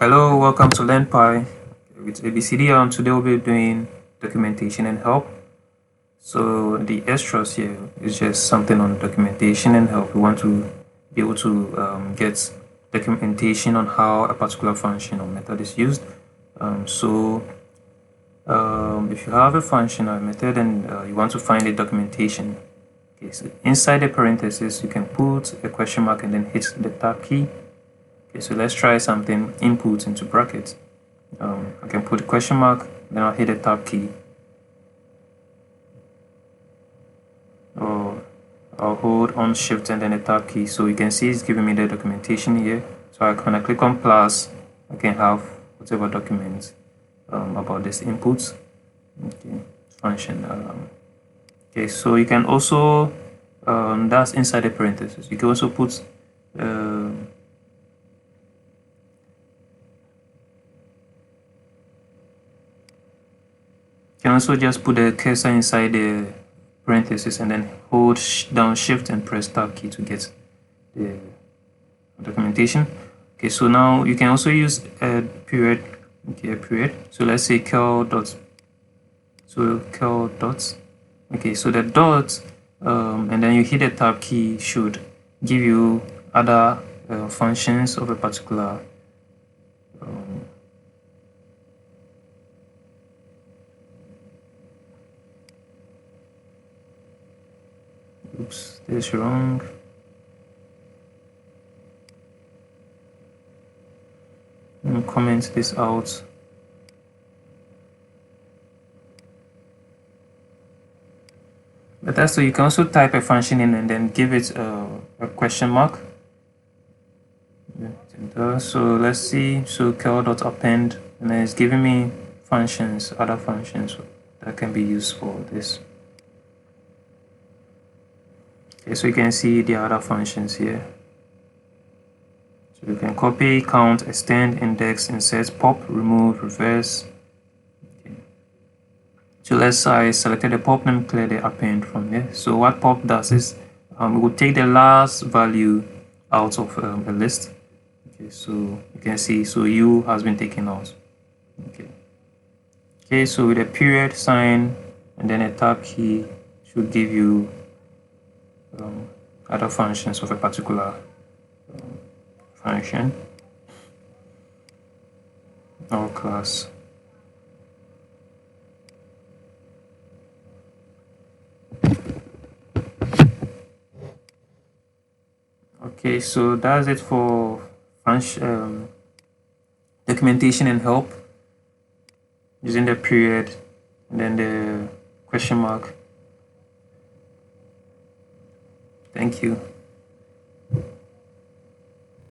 Hello, welcome to LearnPy with ABCD. Today we'll be doing documentation and help. So the extras here is just something on documentation and help. We want to be able to get documentation on how a particular function or method is used. If you have a function or a method and you want to find a documentation, okay, so inside the parentheses you can put a question mark and then hit the tab key. Okay, so let's try something, input into brackets. I can put a question mark, then I'll hit the tab key. Or I'll hold on shift and then the tab key. So you can see it's giving me the documentation here. So when I click on plus, I can have whatever document about this input. Okay, function. Okay, so you can also, that's inside the parentheses. You can also put you can also just put the cursor inside the parentheses and then hold down shift and press tab key to get the documentation. Okay, so now you can also use a period. Okay, a period. So let's say curl dot. So curl dots. Okay, so the dot and then you hit the tab key should give you other functions of a particular oops, this is wrong. Comment this out. But that's so you can also type a function in and then give it a question mark. So let's see. So curl.append, and then it's giving me functions, other functions that can be used for this. Okay, so you can see the other functions here. So you can copy, count, extend, index, insert, pop, remove, reverse. Okay. So let's say I selected the pop and clear the append from here. So what pop does is it will take the last value out of a list. Okay, so you can see, so U has been taken out. Okay. Okay, so with a period sign and then a tab key should give you other functions of a particular function or class. Okay, so that's it for function documentation and help using the period and then the question mark. Thank you.